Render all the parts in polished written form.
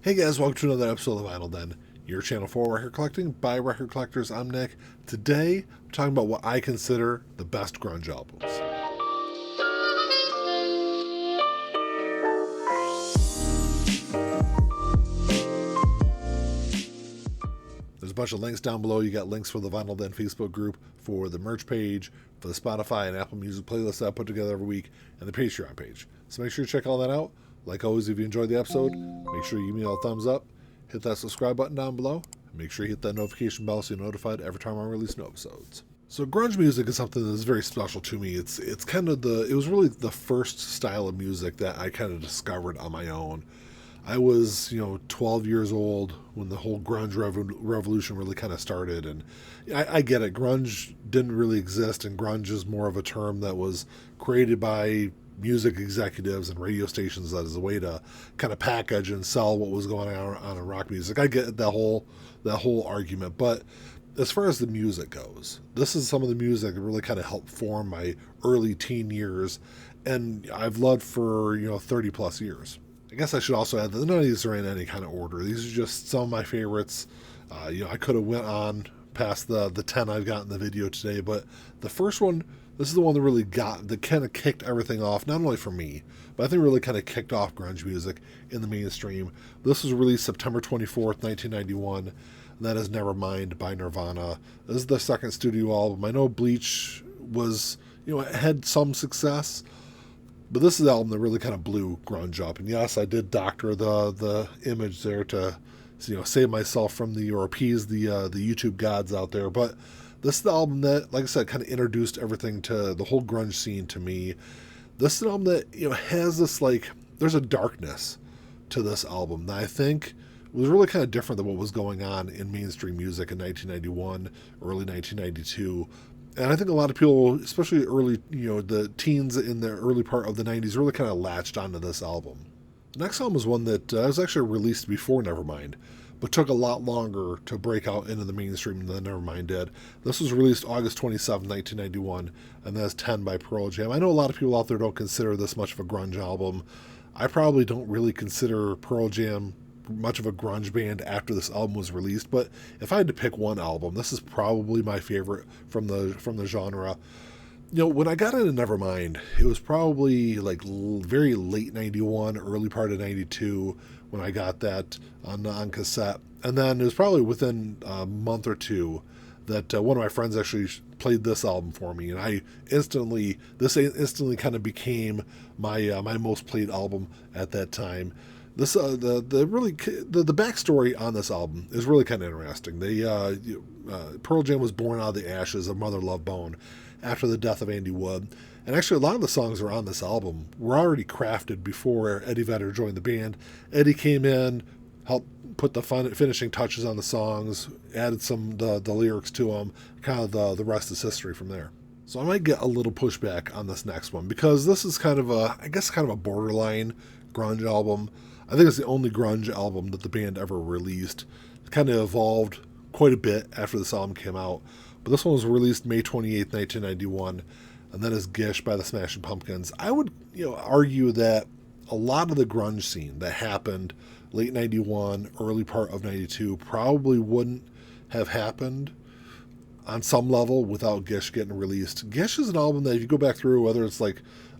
Hey guys, welcome to another episode of Vinyl Den, your channel for record collecting by record collectors. I'm Nick. Today, I'm talking about what I consider the best grunge albums. There's a bunch of links down below. You got links for the Vinyl Den Facebook group, for the merch page, for the Spotify and Apple Music playlist that I put together every week, and the Patreon page. So make sure you check all that out. Like always, if you enjoyed the episode, make sure you give me a thumbs up. Hit that subscribe button down below. Make sure you hit that notification bell so you're notified every time I release new episodes. So grunge music is something that is very special to me. It's kind of it was really the first style of music that I kind of discovered on my own. I was, 12 years old when the whole grunge revolution really kind of started. And I get it. Grunge didn't really exist, and grunge is more of a term that was created by music executives and radio stations as a way to kind of package and sell what was going on in rock music. I get that whole argument, but as far as the music goes, this is some of the music that really kind of helped form my early teen years, and I've loved for 30 plus years. I guess I should also add that none of these are in any kind of order. These are just some of my favorites. I could have went on past the 10 I've got in the video today, but the first one, this is the one that kind of kicked everything off, not only for me, but I think really kind of kicked off grunge music in the mainstream. This was released September 24th, 1991, and that is Nevermind by Nirvana. This is the second studio album. I know Bleach was, had some success, but this is the album that really kind of blew grunge up. And yes, I did doctor the image there to, save myself from or appease the YouTube gods out there, but this is the album that, like I said, kind of introduced everything to the whole grunge scene to me. This is an album that, has this, there's a darkness to this album that I think was really kind of different than what was going on in mainstream music in 1991, early 1992. And I think a lot of people, especially early, the teens in the early part of the 90s, really kind of latched onto this album. The next album was one that was actually released before Nevermind, but took a lot longer to break out into the mainstream than Nevermind did. This was released August 27, 1991, and that's 10 by Pearl Jam. I know a lot of people out there don't consider this much of a grunge album. I probably don't really consider Pearl Jam much of a grunge band after this album was released, but if I had to pick one album, this is probably my favorite from the genre. When I got into Nevermind, it was probably very late 91, early part of 92 when I got that on cassette. And then it was probably within a month or two that one of my friends actually played this album for me. And this instantly kind of became my most played album at that time. This the backstory on this album is really kind of interesting. Pearl Jam was born out of the ashes of Mother Love Bone after the death of Andy Wood, and actually a lot of the songs that are on this album were already crafted before Eddie Vedder joined the band. Eddie came in, helped put the finishing touches on the songs, added some the lyrics to them. Kind of the rest is history from there. So I might get a little pushback on this next one because this is kind of a borderline grunge album. I think it's the only grunge album that the band ever released. It kind of evolved quite a bit after this album came out. But this one was released May 28th, 1991, and that is Gish by the Smashing Pumpkins. I would argue that a lot of the grunge scene that happened late 91, early part of 92 probably wouldn't have happened on some level without Gish getting released. Gish is an album that if you go back through, whether it's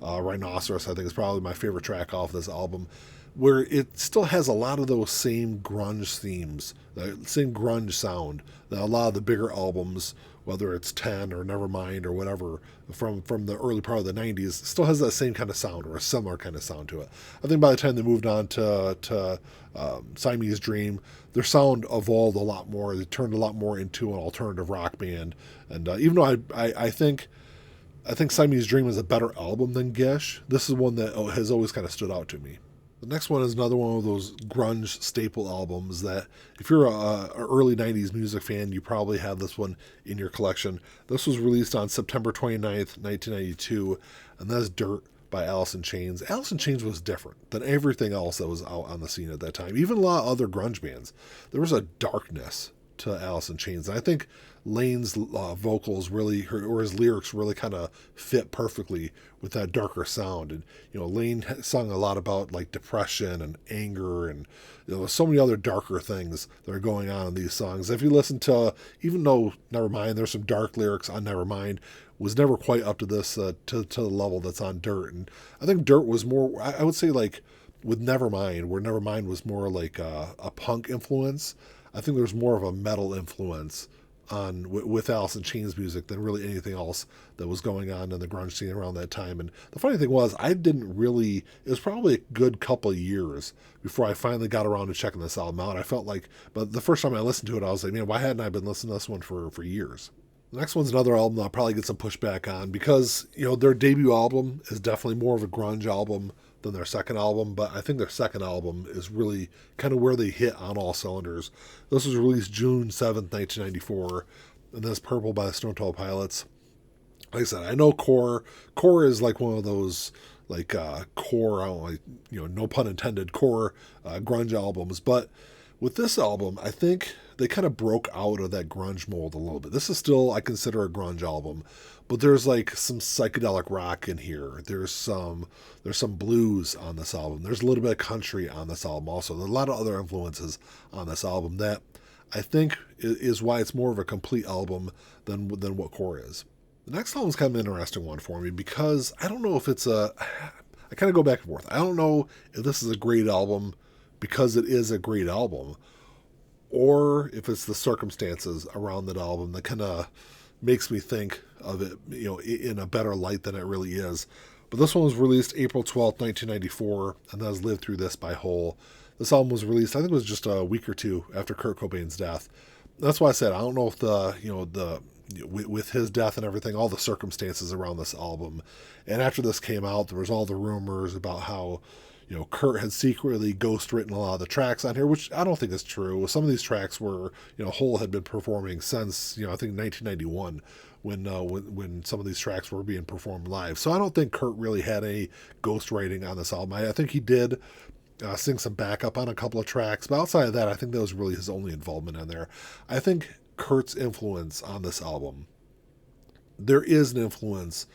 Rhinoceros, I think is probably my favorite track off this album, where it still has a lot of those same grunge themes, the same grunge sound that a lot of the bigger albums, whether it's 10 or Nevermind or whatever, from the early part of the 90s, still has that same kind of sound or a similar kind of sound to it. I think by the time they moved on to Siamese Dream, their sound evolved a lot more. They turned a lot more into an alternative rock band. And even though I think Siamese Dream is a better album than Gish, this is one that has always kind of stood out to me. The next one is another one of those grunge staple albums that if you're a early 90s music fan, you probably have this one in your collection. This was released on September 29th, 1992, and that's Dirt by Alice in Chains. Alice in Chains was different than everything else that was out on the scene at that time. Even a lot of other grunge bands. There was a darkness to Alice in Chains. And I think Lane's vocals really, or his lyrics really kind of fit perfectly with that darker sound. And, Lane sung a lot about like depression and anger and, so many other darker things that are going on in these songs. If you listen to, even though Nevermind, there's some dark lyrics on Nevermind, was never quite up to this, to the level that's on Dirt. And I think Dirt was more, I would say like with Nevermind, where Nevermind was more like a punk influence, I think there's more of a metal influence with Alice in Chains music than really anything else that was going on in the grunge scene around that time. And the funny thing was, it was probably a good couple of years before I finally got around to checking this album out. I felt like, but the first time I listened to it, I was like, man, why hadn't I been listening to this one for years? The next one's another album that I'll probably get some pushback on because, their debut album is definitely more of a grunge album than their second album, but I think their second album is really kind of where they hit on all cylinders. This was released June 7th, 1994, and that's Purple by the Stone Temple Pilots. Like I said, I know Core is like one of those like core, I don't know, no pun intended, core grunge albums, but with this album, I think they kind of broke out of that grunge mold a little bit. This is still, I consider, a grunge album, but there's like some psychedelic rock in here. There's some blues on this album. There's a little bit of country on this album also. There's a lot of other influences on this album that I think is why it's more of a complete album than what Core is. The next album is kind of an interesting one for me because I don't know if I kind of go back and forth. I don't know if this is a great album because it is a great album, or if it's the circumstances around that album that kind of makes me think of it, in a better light than it really is. But this one was released April 12th, 1994, and that was Live Through This by Hole. This album was released, I think it was just a week or two after Kurt Cobain's death. That's why I said, I don't know if with his death and everything, all the circumstances around this album. And after this came out, there was all the rumors about how, Kurt had secretly ghostwritten a lot of the tracks on here, which I don't think is true. Some of these tracks were, Hole had been performing since, I think 1991 when some of these tracks were being performed live. So I don't think Kurt really had any ghostwriting on this album. I think he did sing some backup on a couple of tracks, but outside of that, I think that was really his only involvement in there. I think Kurt's influence on this album, there is an influence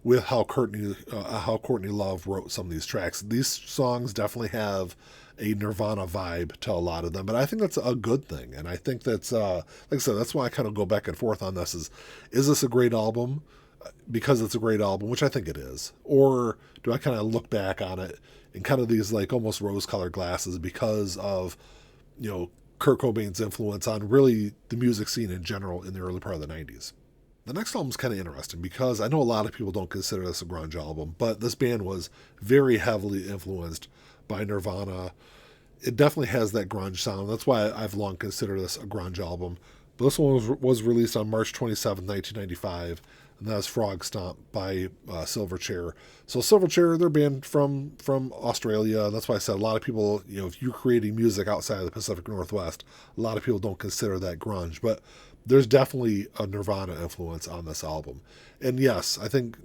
with how Courtney Love wrote some of these tracks. These songs definitely have a Nirvana vibe to a lot of them, but I think that's a good thing. And I think that's, like I said, that's why I kind of go back and forth on this is this a great album because it's a great album, which I think it is? Or do I kind of look back on it in kind of these like almost rose-colored glasses because of, Kurt Cobain's influence on really the music scene in general in the early part of the 90s? The next album is kind of interesting because I know a lot of people don't consider this a grunge album, but this band was very heavily influenced by Nirvana. It definitely has that grunge sound. That's why I've long considered this a grunge album. But this one was released on March 27, 1995, and that's Frog Stomp by Silverchair. So Silverchair, they're a band from Australia. That's why I said a lot of people, if you're creating music outside of the Pacific Northwest, a lot of people don't consider that grunge. But there's definitely a Nirvana influence on this album. And yes, I think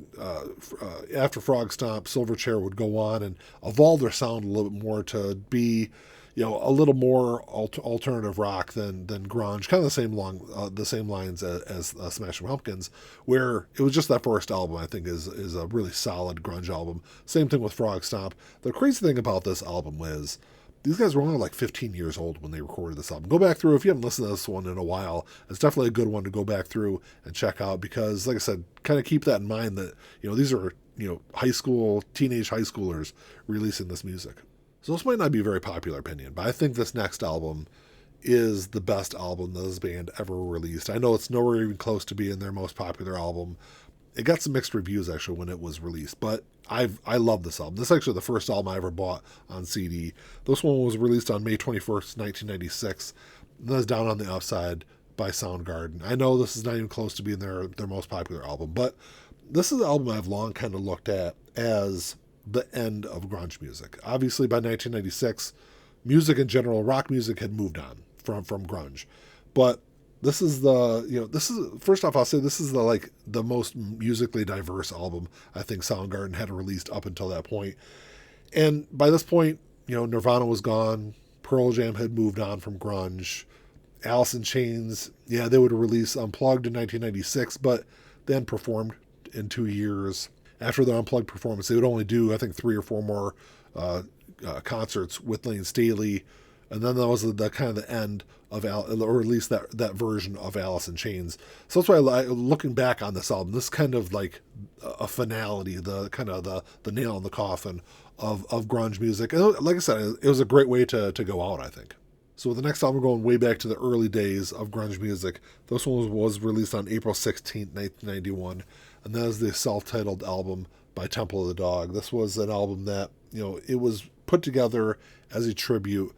after Frog Stomp, Silverchair would go on and evolve their sound a little bit more to be, a little more alternative rock than grunge, kind of the same lines as Smashing Pumpkins, where it was just that first album I think is a really solid grunge album. Same thing with Frog Stomp. The crazy thing about this album is these guys were only like 15 years old when they recorded this album. Go back through, if you haven't listened to this one in a while, it's definitely a good one to go back through and check out because, like I said, kind of keep that in mind that, these are, teenage high schoolers releasing this music. So this might not be a very popular opinion, but I think this next album is the best album that this band ever released. I know it's nowhere even close to being their most popular album. It got some mixed reviews actually when it was released, but I love this album. This is actually the first album I ever bought on CD. This one was released on May 21st, 1996. And that was Down on the Upside by Soundgarden. I know this is not even close to being their most popular album, but this is an album I've long kind of looked at as the end of grunge music. Obviously, by 1996, music in general, rock music had moved on from grunge. But this is first off, I'll say this is the most musically diverse album I think Soundgarden had released up until that point. And by this point, Nirvana was gone, Pearl Jam had moved on from grunge, Alice in Chains, yeah, they would release Unplugged in 1996, but then performed in 2 years. After the Unplugged performance, they would only do, I think, 3 or 4 more concerts with Lane Staley, and then that was the kind of the end of or at least that version of Alice in Chains. So that's why looking back on this album, this is kind of like a finality, the kind of the nail in the coffin of grunge music. And like I said, it was a great way to go out, I think. So with the next album going way back to the early days of grunge music, this one was released on April 16th, 1991, and that is the self-titled album by Temple of the Dog. This was an album that, it was put together as a tribute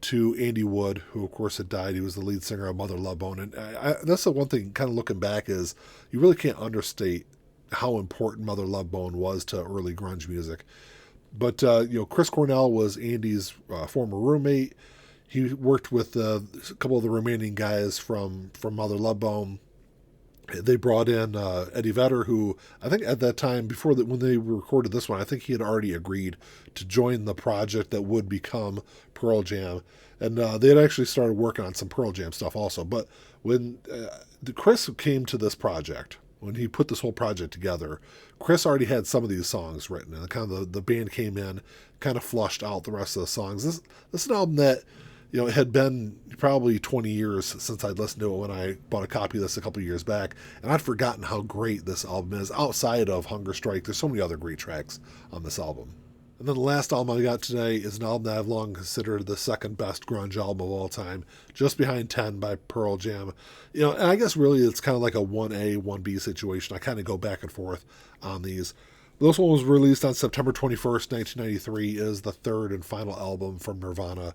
to Andy Wood, who of course had died. He was the lead singer of Mother Love Bone. And that's the one thing, kind of looking back, is you really can't understate how important Mother Love Bone was to early grunge music. But, Chris Cornell was Andy's former roommate. He worked with a couple of the remaining guys from Mother Love Bone. They brought in Eddie Vedder, who I think at that time, when they recorded this one, I think he had already agreed to join the project that would become Pearl Jam. And they had actually started working on some Pearl Jam stuff also. But when Chris came to this project, when he put this whole project together, Chris already had some of these songs written. And kind of the band came in, kind of flushed out the rest of the songs. This is an album that, it had been probably 20 years since I'd listened to it when I bought a copy of this a couple of years back, and I'd forgotten how great this album is. Outside of Hunger Strike, there's so many other great tracks on this album. And then the last album I got today is an album that I've long considered the second best grunge album of all time, just behind 10 by Pearl Jam. And I guess really it's kind of like a 1A, 1B situation. I kind of go back and forth on these. This one was released on September 21st, 1993, is the third and final album from Nirvana.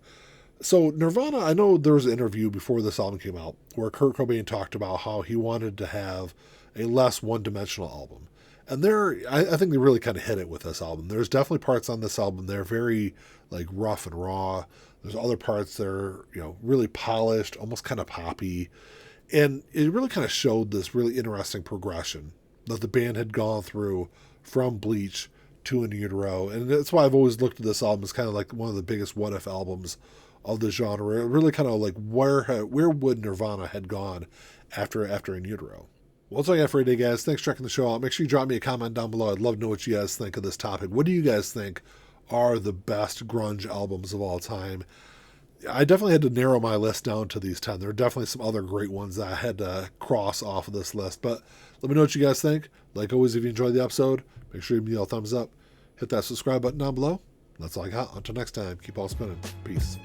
So Nirvana, I know there was an interview before this album came out where Kurt Cobain talked about how he wanted to have a less one-dimensional album. And I think they really kind of hit it with this album. There's definitely parts on this album that are very like rough and raw. There's other parts that are, really polished, almost kind of poppy. And it really kind of showed this really interesting progression that the band had gone through from Bleach to In Utero. And that's why I've always looked at this album as kind of like one of the biggest what-if albums of the genre. It really kind of like where would Nirvana had gone after In Utero. Well, that's all I got for today, guys. Thanks for checking the show out. Make sure you drop me a comment down below. I'd love to know what you guys think of this topic. What do you guys think are the best grunge albums of all time? I definitely had to narrow my list down to these 10. There are definitely some other great ones that I had to cross off of this list. But let me know what you guys think. Like always, if you enjoyed the episode, make sure you give me a thumbs up. Hit that subscribe button down below. That's all I got. Until next time, keep all spinning. Peace.